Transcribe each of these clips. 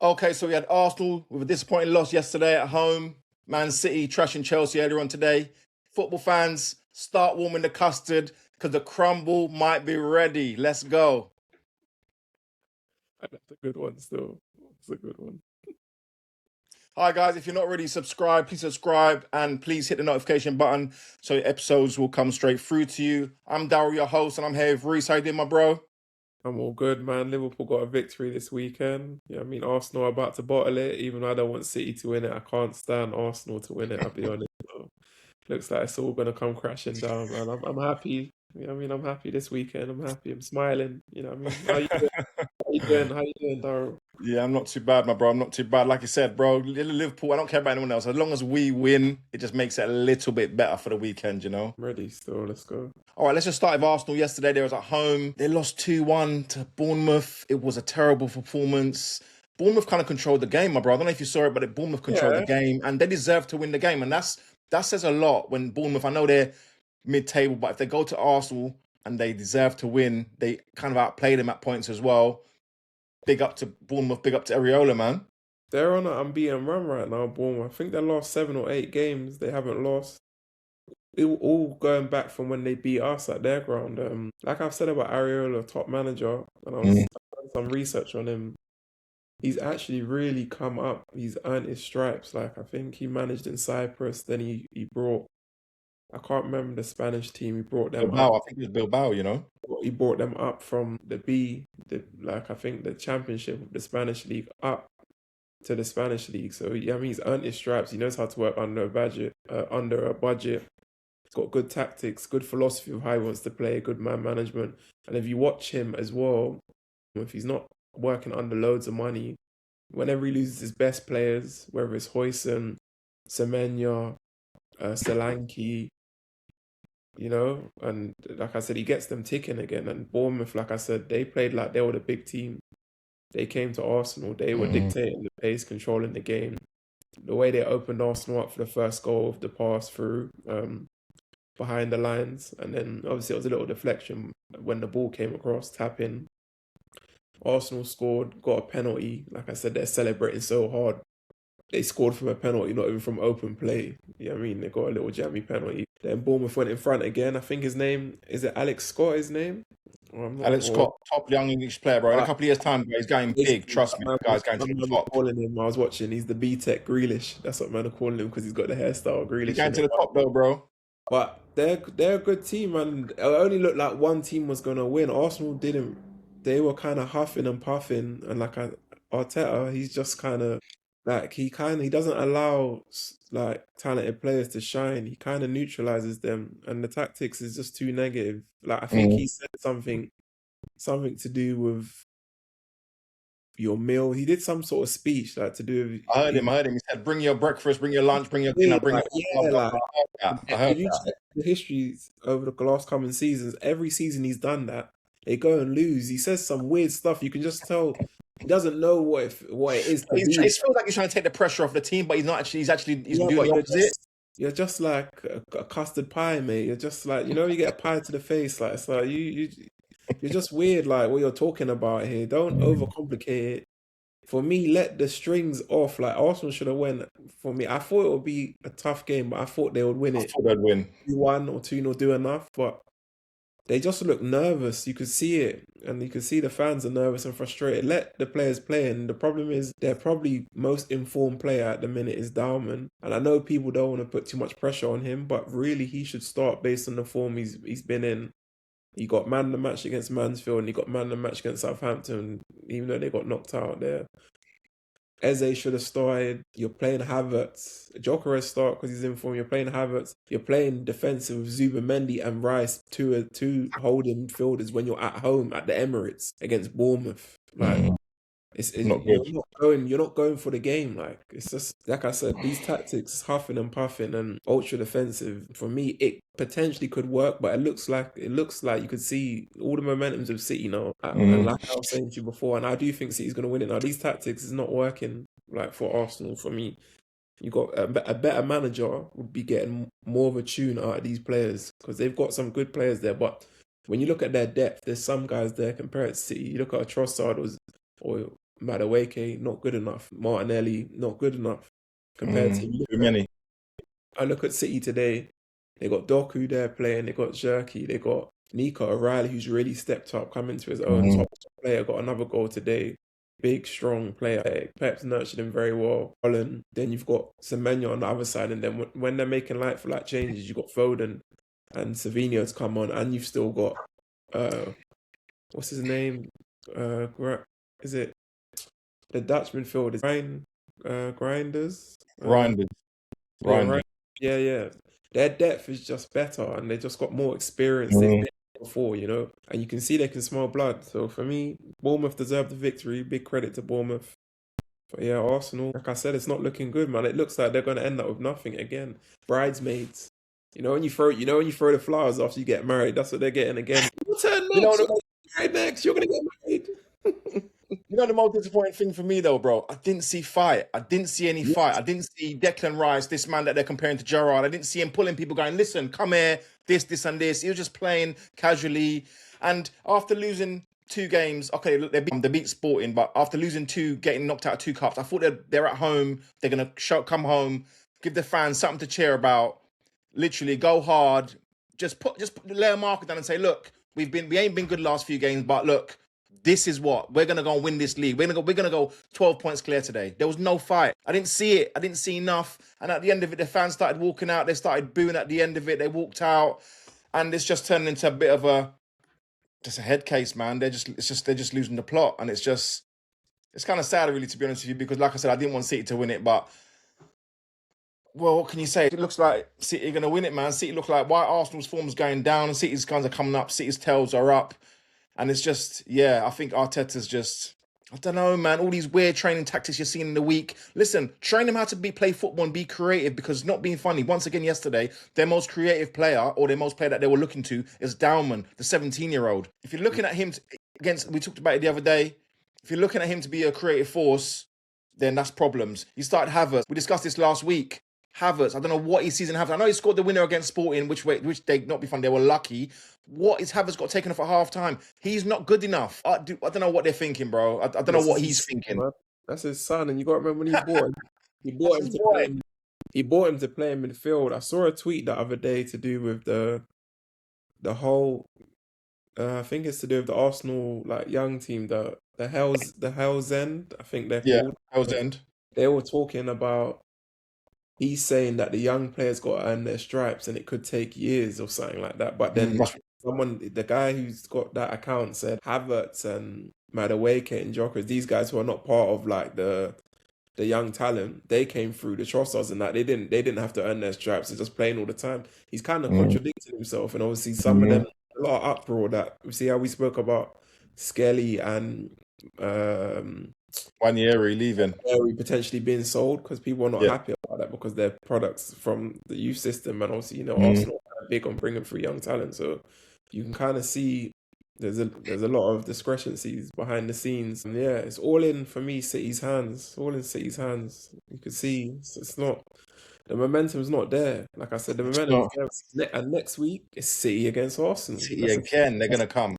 Okay, so we had Arsenal with a disappointing loss yesterday at home. Man City trashing Chelsea earlier on today. Football fans, start warming the custard because the crumble might be ready. Let's go. That's a good one still. It's a good one. Hi guys, if you're not already subscribed, please subscribe and please hit the notification button so episodes will come straight through to you. I'm Daryl, your host, and I'm here with Reese. How you doing, my bro? I'm all good, man. Liverpool got a victory this weekend. Yeah, I mean, Arsenal are about to bottle it, even though I don't want City to win it. I can't stand Arsenal to win it, I'll be honest. So, looks like it's all going to come crashing down, man. I'm happy. I mean, I'm happy this weekend. I'm happy. I'm smiling. You know what I mean? How you doing? How you doing? How you doing, Daryl? Yeah, I'm not too bad, my bro. I'm not too bad. Like you said, bro, Liverpool, I don't care about anyone else. As long as we win, it just makes it a little bit better for the weekend, you know? I'm ready still. Let's go. All right, let's just start with Arsenal. Yesterday, they was at home. They lost 2-1 to Bournemouth. It was a terrible performance. Bournemouth kind of controlled the game, my bro. I don't know if you saw it, but Bournemouth controlled the game, and they deserve to win the game. And that says a lot when Bournemouth, I know they're mid-table, but if they go to Arsenal and they deserve to win, they kind of outplay them at points as well. Big up to Bournemouth, big up to Areola, man. They're on an unbeaten run right now, Bournemouth. I think their last 7 or 8 games, they haven't lost. It all going back from when they beat us at their ground. Like I've said about Areola, top manager, and I've done some research on him. He's actually really come up. He's earned his stripes. Like I think he managed in Cyprus. Then he brought. I can't remember the Spanish team. He brought them Bilbao, up. I think it was Bilbao, you know. He brought them up from the B, like I think the Championship of the Spanish League up to the Spanish League. So yeah, I mean he's earned his stripes. He knows how to work under a budget. He's got good tactics, good philosophy of how he wants to play, good man management. And if you watch him as well, if he's not working under loads of money, whenever he loses his best players, whether it's Huijsen, Semenya, Solanke, you know, and like I said, he gets them ticking again. And Bournemouth, like I said, they played like they were the big team. They came to Arsenal, they were dictating the pace, controlling the game. The way they opened Arsenal up for the first goal of the pass through behind the lines, and then obviously it was a little deflection when the ball came across, tapping. Arsenal scored, got a penalty. Like I said, they're celebrating so hard. They scored from a penalty, not even from open play. You know what I mean? They got a little jammy penalty. Then Bournemouth went in front again. I think his name, is it Alex Scott, his name? Alex Scott, top young English player, bro. In a couple of years' time, bro, he's going big. Trust me, the guy's going to the top. Calling him, I was watching. He's the B-Tech Grealish. That's what man are calling him because he's got the hairstyle of Grealish. He's going to the top, though, bro. But they're a good team, and it only looked like one team was gonna win. Arsenal didn't. They were kind of huffing and puffing, and like Arteta, he's just kind of like he doesn't allow like talented players to shine. He kind of neutralizes them, and the tactics is just too negative. Like I think he said something to do with your meal. He did some sort of speech like to do with. I heard him. He said, "Bring your breakfast, bring your lunch, bring your dinner, bring your." I heard if you check the histories over the last coming seasons, every season he's done that. They go and lose. He says some weird stuff. You can just tell he doesn't know what it is. It feels like he's trying to take the pressure off the team, but he's not actually. He's doing the opposite. You're just like a custard pie, mate. You're just like, you know, you get a pie to the face. Like it's like you're just weird. Like what you're talking about here. Don't overcomplicate it. For me, let the strings off. Like Arsenal should have won. For me, I thought it would be a tough game, but I thought they would win it. I thought they'd win 2-1 or 2-0 do enough, but they just look nervous. You could see it, and you could see the fans are nervous and frustrated. Let the players play, and the problem is their probably most informed player at the minute is Dalman. And I know people don't want to put too much pressure on him, but really he should start based on the form he's been in. He got man of the match against Mansfield, and he got man of the match against Southampton, even though they got knocked out there. Eze should have started. You're playing Havertz. Jokeres start because he's in form. You're playing Havertz. You're playing defensive with Zubamendi and Rice, two holding fielders when you're at home at the Emirates against Bournemouth. Like it's not good. You're not going for the game. Like it's just like I said, these tactics, huffing and puffing and ultra defensive. For me, it potentially could work, but it looks like you could see all the momentums of City now. And like I was saying to you before, and I do think City's going to win it. Now these tactics is not working. Like for Arsenal, for me, you got a better manager would be getting more of a tune out of these players because they've got some good players there. But when you look at their depth, there's some guys there compared to City. You look at Trossard or Madueke, not good enough. Martinelli, not good enough. Compared to Too many. I look at City today, they got Doku there playing, they got Xerxes, they got Nico O'Reilly, who's really stepped up, come into his own, top player, got another goal today. Big, strong player. Pep's nurtured him very well. Holland. Then you've got Semenyo on the other side, and then when they're making light for like changes, you've got Foden and Savinho's come on, and you've still got what's his name? Is it the Dutch midfield? Grinders? Grinders. Yeah, Grinders. right. Yeah. Their depth is just better, and they just got more experience. They've been there before, and you can see they can smell blood. So for me, Bournemouth deserved the victory. Big credit to Bournemouth. But yeah, Arsenal, like I said, it's not looking good, man. It looks like they're going to end up with nothing again. Bridesmaids. When you throw the flowers after you get married, that's what they're getting again. Your turn next. You know You're gonna get married next. You're gonna get married. You know the most disappointing thing for me though, bro? I didn't see fight. I didn't see any fight. I didn't see Declan Rice, this man that they're comparing to Gerrard. I didn't see him pulling people going, listen, come here, this, and this. He was just playing casually. And after losing 2 games, okay, look, they beat Sporting, but after losing 2, getting knocked out of 2 cups, I thought they're at home. They're going to come home, give the fans something to cheer about, literally go hard. Just lay a marker down and say, look, we ain't been good last few games, but look, this is what we're gonna go and win this league. We're gonna go 12 points clear today. There was no fight. I didn't see it. I didn't see enough. And at the end of it, the fans started walking out. They started booing at the end of it. They walked out, and it's just turned into a bit of a head case, man. They're just losing the plot, and it's kind of sad, really, to be honest with you, because like I said, I didn't want City to win it, but well, what can you say? It looks like City are going to win it, man. City look like why Arsenal's form's going down, City's kinds of coming up, City's tails are up. And it's just, yeah, I think Arteta's just, I don't know, man. All these weird training tactics you're seeing in the week. Listen, train them how to play football and be creative, because not being funny. Once again, yesterday, their most creative player, or their most player that they were looking to, is Dauman, the 17-year-old. If you're looking at him we talked about it the other day. If you're looking at him to be a creative force, then that's problems. You start Havertz. We discussed this last week. Havertz, I don't know what he sees in Havertz. I know he scored the winner against Sporting, which they not be fun. They were lucky. What is Havertz got taken off at half time? He's not good enough. I don't know what they're thinking, bro. I don't know what he's thinking. That's his son, and you got to remember when he bought him. He bought him to play him. He bought him to play in midfield. I saw a tweet the other day to do with the whole. I think it's to do with the Arsenal young team, the Hell's End. I think they're called Hell's End. They were talking about. He's saying that the young players got to earn their stripes, and it could take years or something like that. But then the guy who's got that account said Havertz and Madueke and Jokkers, these guys who are not part of the young talent, they came through the Trossards and that they didn't have to earn their stripes. They're just playing all the time. He's kind of contradicting himself, and obviously some of them a lot of uproar. That we see how we spoke about Skelly and Wanyeri leaving, potentially being sold, because people are not happy about that, because they're products from the youth system, and obviously Arsenal are big on bringing through young talent. So you can kind of see there's a lot of discrepancies behind the scenes, and yeah, it's all in for me. City's hands, all in City's hands. You could see it's not. The momentum's not there. Like I said, the momentum's there. And next week it's City against Arsenal. City again, they're gonna come.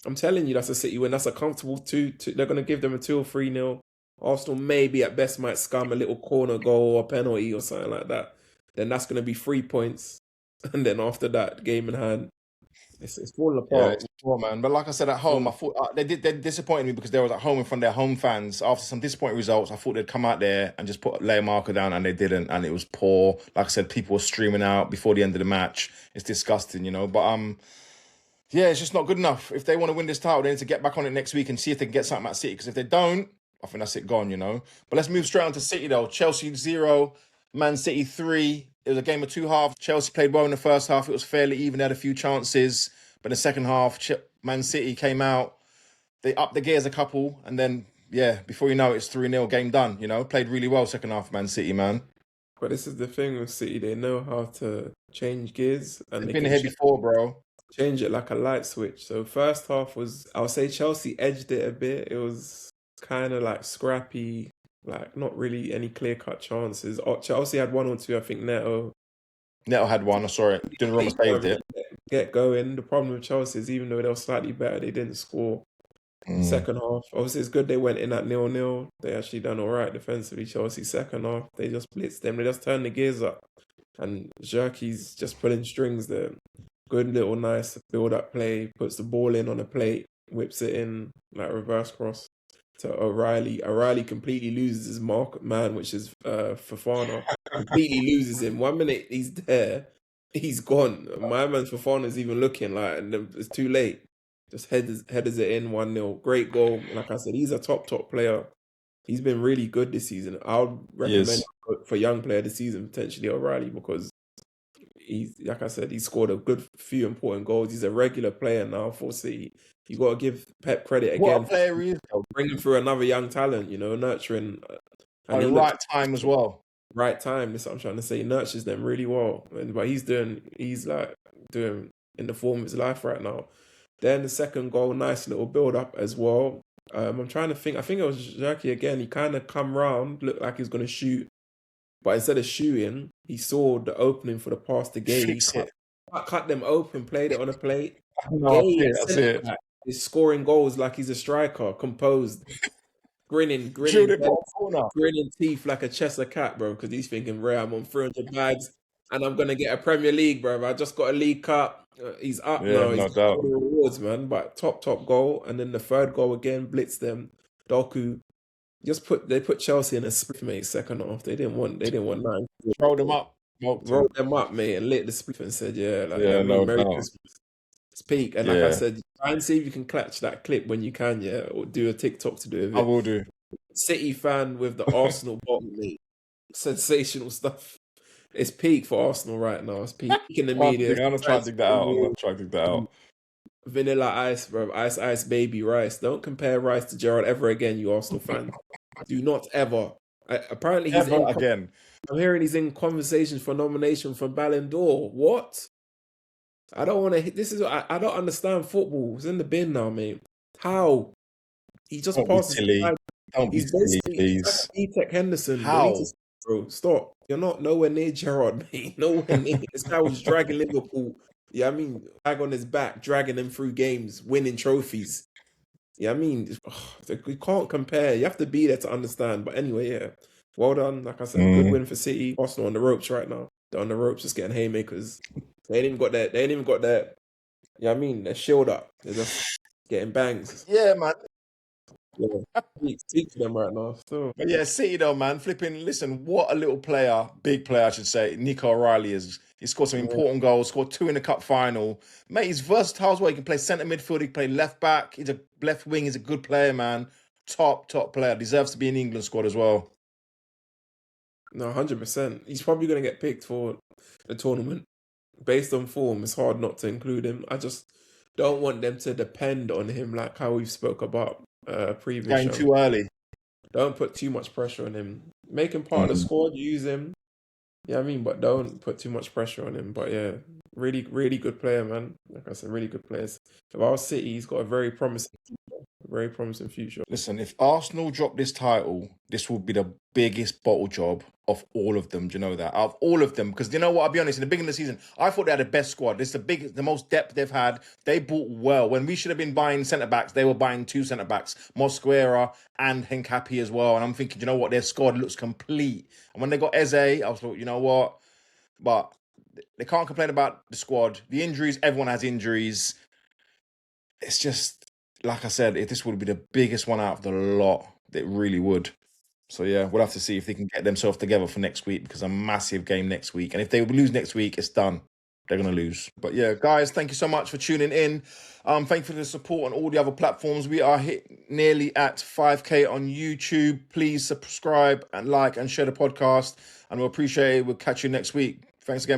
I'm telling you, that's a City win. That's a comfortable 2. They're going to give them a 2 or 3-0. Arsenal maybe at best might scum a little corner goal or penalty or something like that. Then that's going to be 3 points. And then after that, game in hand, it's falling apart. Yeah, man. But like I said, at home, I thought they disappointed me, because they were at home in front of their home fans. After some disappointing results, I thought they'd come out there and just lay a marker down, and they didn't. And it was poor. Like I said, people were streaming out before the end of the match. It's disgusting, But yeah, it's just not good enough. If they want to win this title, they need to get back on it next week and see if they can get something at City. Because if they don't, I think that's it gone, But let's move straight on to City, though. Chelsea 0, Man City 3. It was a game of 2 halves. Chelsea played well in the first half. It was fairly even. They had a few chances. But in the second half, Man City came out. They upped the gears a couple. And then, yeah, before you know it, it's 3-0, game done. Played really well second half, Man City, man. But this is the thing with City. They know how to change gears. And They've been here before, bro. Change it like a light switch. So first half was, I would say Chelsea edged it a bit. It was kind of scrappy, not really any clear-cut chances. Chelsea had 1 or 2, I think Neto had 1, I saw it. Donnarumma saved it. Get going. The problem with Chelsea is, even though they were slightly better, they didn't score. Second half, obviously it's good they went in at 0-0. They actually done all right defensively. Chelsea second half, they just blitzed them. They just turned the gears up, and Xerxes just pulling strings there. Good little nice build up play. Puts the ball in on a plate, whips it in like reverse cross to O'Reilly. O'Reilly completely loses his mark man, which is Fofana. Completely loses him. 1 minute he's there, he's gone. My man Fofana's even looking like, and it's too late. Just headers it in 1-0. Great goal. Like I said, he's a top player. He's been really good this season. I would recommend for young player this season potentially O'Reilly, because he's, like I said, he scored a good few important goals. He's a regular player now for City. You got to give Pep credit again. What a player he is. Bringing through another young talent, nurturing. At the right time as well. Right time. That's what I'm trying to say. He nurtures them really well. But he's doing in the form of his life right now. Then the second goal, nice little build up as well. I'm trying to think. I think it was Xerxes again. He kind of come round, looked like he was going to shoot. But instead of shooting, he saw the opening for the pass to Gay. Cut them open, played it on a plate. Gay is scoring goals like he's a striker, composed, grinning teeth like a Cheshire cat, bro, because he's thinking, Ray, I'm on 300 bags and I'm going to get a Premier League, bro. I just got a League Cup. He's up now. He's got the rewards, man. But top goal. And then the third goal again, blitz them. Doku. They put Chelsea in a split, mate. Second half, they didn't want 9. Rolled them up, mate, and lit the split and said, Merry Christmas. It's peak. And like I said, try and see if you can catch that clip when you can, or do a TikTok to do it. I will do. City fan with the Arsenal bottom, mate. Sensational stuff. It's peak for Arsenal right now. It's peak in the media. I'm gonna try to dig that out. Vanilla ice, bro. Ice, baby rice. Don't compare Rice to Gerrard ever again, you Arsenal fan. Do not ever. Apparently, again. I'm hearing he's in conversation for nomination for Ballon d'Or. What? I don't want to. I don't understand football. It's in the bin now, mate. How? He just passes. He's basically please. Like Henderson. How? Bro, stop. You're not nowhere near Gerrard, mate. Nowhere near. This guy was dragging Liverpool. Yeah, I mean, bag on his back, dragging them through games, winning trophies. Yeah, I mean, we can't compare. You have to be there to understand. But anyway, yeah. Well done. Like I said, good win for City. Arsenal on the ropes right now. They're on the ropes, just getting haymakers. They ain't even got their. Yeah, I mean, they're shield up. They're just getting bangs. Yeah, man. Yeah, speak to them right now. Still. But yeah, City though, man. Flipping, listen, what a little player, big player, I should say. Nico O'Reilly is. He scored some important goals, scored 2 in the cup final. Mate, he's versatile as well. He can play centre midfield, he can play left back, he's a left wing, he's a good player, man. Top player. Deserves to be in the England squad as well. No, 100%. He's probably going to get picked for the tournament. Based on form, it's hard not to include him. I just don't want them to depend on him like how we've spoke about previous show. Too early. Don't put too much pressure on him. Make him part of the squad, use him. Yeah, I mean, but don't put too much pressure on him. But yeah, really, really good player, man. Like I said, really good players. If I was City, he's got a very promising future. Listen, if Arsenal drop this title, this will be the biggest bottle job of all of them. Do you know that? Of all of them. Because you know what? I'll be honest, in the beginning of the season, I thought they had the best squad. This is the most depth they've had. They bought well. When we should have been buying centre-backs, they were buying 2 centre-backs, Mosquera and Hincapié as well. And I'm thinking, you know what? Their squad looks complete. And when they got Eze, I was like, you know what? But they can't complain about the squad. The injuries, everyone has injuries. It's just, like I said, if this would be the biggest one out of the lot, it really would. So yeah, we'll have to see if they can get themselves together for next week, because a massive game next week. And if they lose next week, it's done. They're going to lose. But yeah, guys, thank you so much for tuning in. Thank you for the support on all the other platforms. We are nearly at 5K on YouTube. Please subscribe and like and share the podcast. And we'll appreciate it. We'll catch you next week. Thanks again.